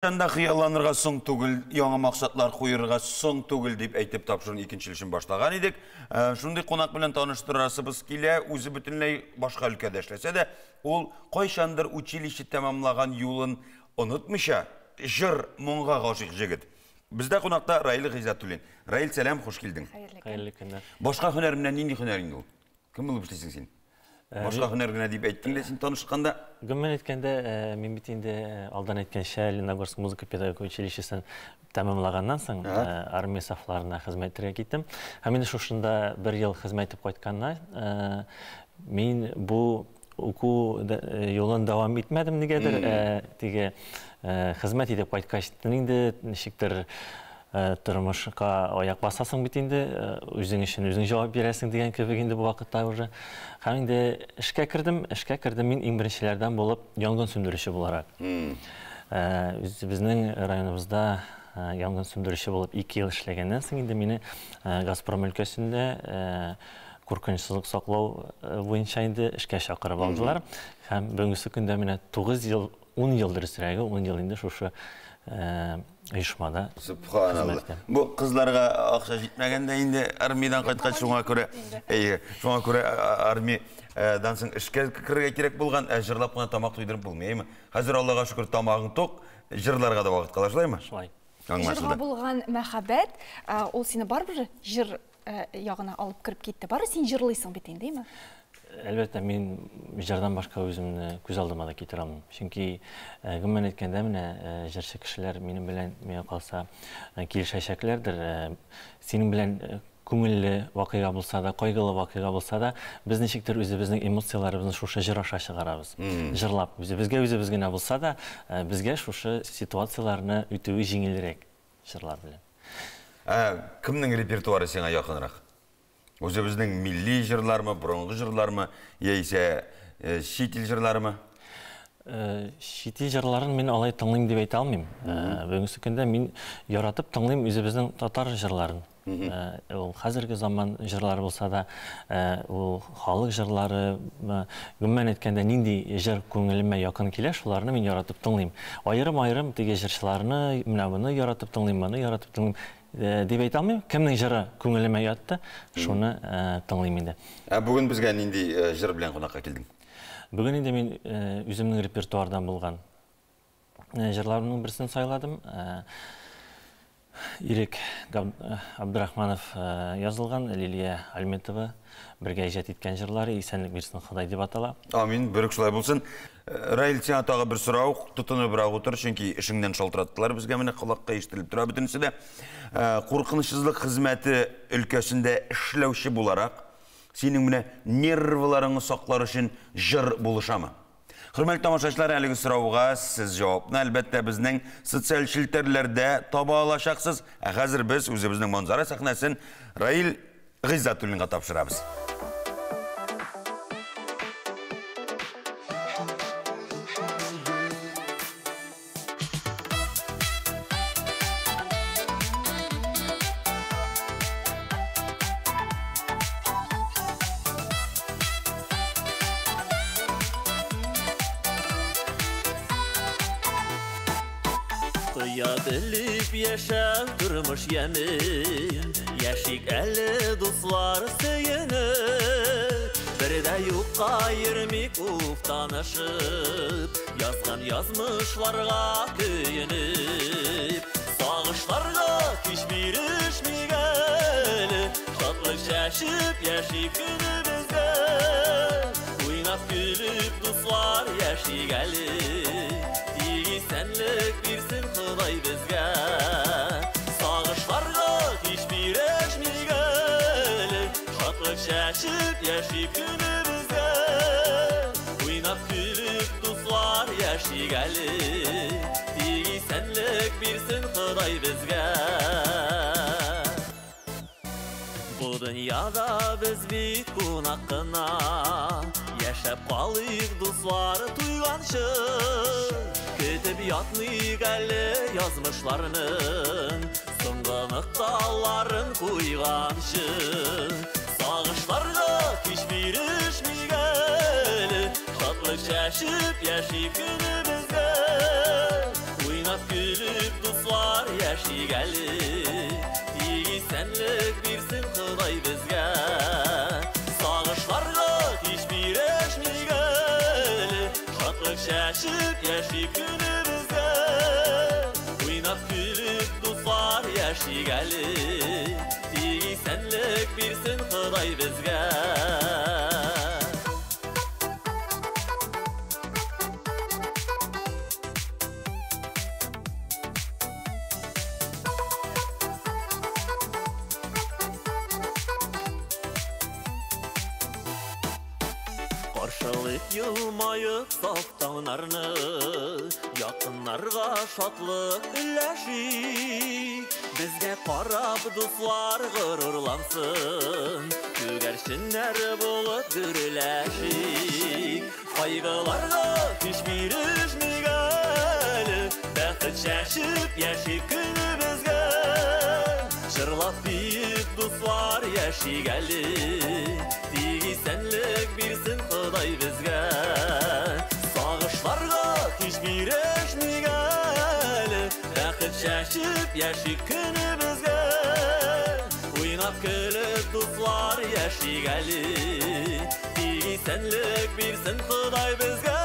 Жанда қияланырға соң түгіл, яңа мақсатлар қойырға соң түгіл деп әйтіп тапшырын екіншілішін баштаған едік. Шундай қонақ білен таныштырасыбыз келе, өзі бүтінлей башқа өлкәдә эшләсә дә, ол қойшандыр училище тәмамлаған юлын ұнытмыша, жыр мұңға ғашық жігіт. Бізде қонақта Раил Ғиззатуллин. Раил, сәлем, қош келдің. Қайырлы күндер. Башқа хөнәрімнен нендей хөнәрің ол? Кім болып ішлесің сен? Башқа хөнәргенә дип әйттің дә син танышканда? Гүмән әйткәндә, мин бит инде алдан әйткәнчә Леногорск музыка педагогика училищесын тәмамлаганнан соң армия сафларына хезмәткә киттем. Һәм инде шушында 1 ел хезмәт итеп кайтканнан мин бу уку юлын дәвам итмәдем нигәдер, теге хезмәт итеп кайткач инде ничектер тормышка аяк басасың бит инде, үзең өчен үзең җавап бирәсең дигән кебек инде бу вакытта уже. Һәм инде эшкә кердем мин иң беренчеләрдән булып янгын сүндерүче буларак. Безнең районыбызда янгын сүндерүче булып 2 ел эшләгәннән соң инде мине Газпром өлкәсендә куркынычсызлык саклау буенча инде эшкә чакырып алдылар. Һәм бүгенге көндә менә 9 ел, 10 елдыр сирәге, 10 ел инде шушы оешмада. Субханалла. Бу кызларга акча җитмәгәндә инде армиядан кайткач шуңа күрә армиядан соң эшкә кирергә кирәк булган, җырлап кына тамак туйдырып булмыймы? Хәзер Аллага шөкер тамагың ток, җырларга да вакыт кала шулаймы? Шулай. Җырга булган мәхәббәт, ул сине барбыр җыр ягына алып кирип китте. Бары син җырлыйсың бит инде, әйме? Әлбәттә, мин җырдан башка үземне күз алдыма да китерә алмыйм. Чөнки гомумән әйткәндә, менә җырчы кешеләр минем белән миңа калса килешәчәкләрдер. Синең белән күңелле вакыйга булса да, кайгылы вакыйга булса да, без ничектер үзебезнең эмоцияларыбызны шушы җыр аша чыгарабыз. Җырлап, үзебезгә генә булса да, безгә шушы ситуацияларны үтүе җиңелрәк җырлар белән. Кемнең репертуары сиңа якынрак? Үзебезнең милли җырлармы, бұрынғы җырлармы, яисә чит ил җырлармы? Чит ил җырларын мин алай тыңлыйм дип әйтә алмыйм. Бүгенге көндә мин яратып тыңлыйм үзебезнең татар җырларын. Ул хәзерге заман җырлары булса да, ул халык җырлары, гомумән әйткәндә нинди җыр күңелемә якын килә, шуларны мин яратып тыңлыйм. Аерым-аерым теге җырчыларны, менә моны яратып тыңлыйм, моны яратып тыңлыйм дип әйтә алмыйм. Кемнең җыры күңелемә ятты, шуны тыңлыйм инде. Бүген безгә нинди җыр белән кунакка килдең? Бүген инде мин үземнең репертуардан булган җырларымның берсен сайладым. Ирек Абдрахманов язылган, Лилия Альметова бергә иҗат иткән җырлары исәнлек бирсен Ходай дип атала. Амин, берек шулай булсын. Раил, сиңа тагы бер сорау, тотыныбрак утыр, чөнки эшеңнән шалтыраттылар безгә, менә колакка ишетелеп тора бөтенесе дә. Куркынычсызлык хезмәте өлкәсендә эшләүче буларак, синең менә нервларыңны саклар өчен җыр булышамы? Хөрмәтле тамашачылар, әлеге сорауга сез җавапны әлбәттә безнең социаль челтәрләрдә таба алачаксыз. Хәзер без үзебезнең манзара сәхнәсен Раил Ғиззатуллинга тапшырабыз. Кыя белеп яшәү тормыш ямин, яшик әле дуслар сөенеп, бердә юкка йөрмик уфтанышып, язган язмышларга көенеп, сагышларга һич бирешмигән, шатлык чәчеп яшик күнебезгә, уйнап көлеп дуслар яшик әле. Исәнлек бирсен Ходай безгә, сагышларга һич бирешмигән, шатлык чәчеп яшик күнебезгә, уйнап көлеп дуслар яшик әле, исәнлек бирсен Ходай безгә. Бу дөньяда без бит кунак кына, яшәп калыйк дуслар туйганчы. Кетіп ятмыйк әлі язмышларының, соңғы ныкталарын куйганчы. Сагышларга һич бирешмигән, шатлык чәчеп яшик күнебезгә, уйнап Уйнап күліп дуслар яшигәлі, тигисәнлек бирсен Ходай безгә. Сагышларга һич бирешмигәлі, шатлык чәчеп яши күнебезгә. Уйнап күліп дуслар яшигәлі, тигисәнлек бирсен Ходай безгә. Каршылык елмайып саф таңнарны, якыннарга шатлык өләшик. Безгә карап дуслар горурлансын, күгәрченнәр булып гөрләшик. Кайгыларга һич бирешмигәле, бәхет чәчеп яши күнебезгә. Җырлап биеп дуслар яшигәле, тигисәнлек бирсен Ходай безгә. Сагышларга һич бирешмигәле, бәхет чәчеп яши күнебезгә. Уйнап көлеп дуслар яшигәле, тигисәнлек бирсен Ходай безгә.